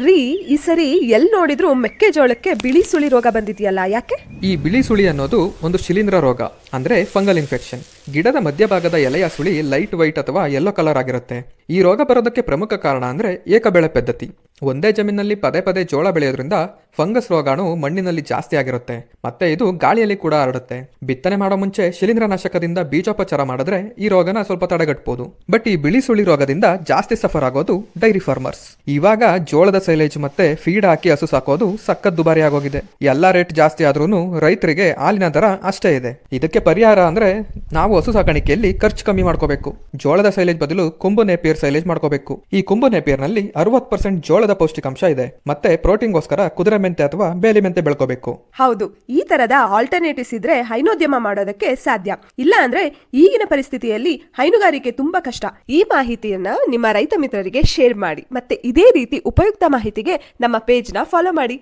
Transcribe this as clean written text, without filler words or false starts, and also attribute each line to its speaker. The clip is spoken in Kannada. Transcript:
Speaker 1: ರೀ, ಈ ಸರಿ ಎಲ್ ನೋಡಿದ್ರು ಮೆಕ್ಕೆಜೋಳಕ್ಕೆ ಬಿಳಿ ಸುಳಿ ರೋಗ ಬಂದಿದೆಯಲ್ಲ, ಯಾಕೆ?
Speaker 2: ಈ ಬಿಳಿ ಸುಳಿ ಅನ್ನೋದು ಒಂದು ಶಿಲೀಂಧ್ರ ರೋಗ ಅಂದ್ರೆ ಫಂಗಲ್ ಇನ್ಫೆಕ್ಷನ್. ಗಿಡದ ಮಧ್ಯಭಾಗದ ಎಲೆಯ ಸುಳಿ ಲೈಟ್ ವೈಟ್ ಅಥವಾ ಯೆಲ್ಲೋ ಕಲರ್ ಆಗಿರುತ್ತೆ. ಈ ರೋಗ ಬರೋದಕ್ಕೆ ಪ್ರಮುಖ ಕಾರಣ ಅಂದ್ರೆ ಏಕಬೆಳೆ ಪದ್ಧತಿ. ಒಂದೇ ಜಮೀನಲ್ಲಿ ಪದೇ ಪದೇ ಜೋಳ ಬೆಳೆಯೋದ್ರಿಂದ ಫಂಗಸ್ ರೋಗಾಣು ಮಣ್ಣಿನಲ್ಲಿ ಜಾಸ್ತಿ ಆಗಿರುತ್ತೆ. ಮತ್ತೆ ಇದು ಗಾಳಿಯಲ್ಲಿ ಕೂಡ ಹರಡುತ್ತೆ. ಬಿತ್ತನೆ ಮಾಡೋ ಮುಂಚೆ ಶಿಲೀಂಧ್ರನಾಶಕದಿಂದ ಬೀಜೋಪಚಾರ ಮಾಡಿದ್ರೆ ಈ ರೋಗನ ಸ್ವಲ್ಪ ತಡೆಗಟ್ಟಬಹುದು. ಬಟ್ ಈ ಬಿಳಿ ಸುಳಿ ರೋಗದಿಂದ ಜಾಸ್ತಿ ಸಫರ್ ಆಗೋದು ಡೈರಿ ಫಾರ್ಮರ್ಸ್. ಇವಾಗ ಜೋಳದ ಸೈಲೇಜ್ ಮತ್ತೆ ಫೀಡ್ ಹಾಕಿ ಹಸು ಸಾಕೋದು ಸಖತ್ ದುಬಾರಿ ಆಗೋಗಿದೆ. ಎಲ್ಲಾ ರೇಟ್ ಜಾಸ್ತಿ ಆದ್ರೂ ರೈತರಿಗೆ ಹಾಲಿನ ದರ ಅಷ್ಟೇ ಇದೆ. ಇದಕ್ಕೆ ಪರಿಹಾರ ಅಂದ್ರೆ ನಾವು ಹಸು ಸಾಕಾಣಿಕೆಯಲ್ಲಿ ಖರ್ಚು ಕಮ್ಮಿ ಮಾಡ್ಕೋಬೇಕು. ಜೋಳದ ಸೈಲೇಜ್ ಬದಲು ಕೊಂಬು ನೇಪಿಯರ್ ಸೈಲೇಜ್ ಮಾಡ್ಕೋಬೇಕು. ಈ ಕೊಂಬು ನೇಪಿಯರ್ ನಲ್ಲಿ 60% ಜೋಳದ ಪೌಷ್ಟಿಕಾಂಶ ಇದೆ. ಮತ್ತೆ ಪ್ರೋಟೀನ್ಗೋಸ್ಕರ ಕುದುರೆ ಮೆಂತೆ ಅಥವಾ ಬೇಲಿ ಮೆಂತೆ ಬೆಳ್ಕೋಬೇಕು.
Speaker 1: ಹೌದು, ಈ ತರದ ಆಲ್ಟರ್ನೇಟಿವ್ಸ್ ಇದ್ರೆ ಹೈನೋದ್ಯಮ ಮಾಡೋದಕ್ಕೆ ಸಾಧ್ಯ. ಇಲ್ಲ ಅಂದ್ರೆ ಈಗಿನ ಪರಿಸ್ಥಿತಿಯಲ್ಲಿ ಹೈನುಗಾರಿಕೆ ತುಂಬಾ ಕಷ್ಟ. ಈ ಮಾಹಿತಿಯನ್ನ ನಿಮ್ಮ ರೈತ ಮಿತ್ರರಿಗೆ ಶೇರ್ ಮಾಡಿ. ಮತ್ತೆ ಇದೇ ರೀತಿ ಉಪಯುಕ್ತ ಮಾಹಿತಿಗೆ ನಮ್ಮ ಪೇಜ್ ನ ಫಾಲೋ ಮಾಡಿ.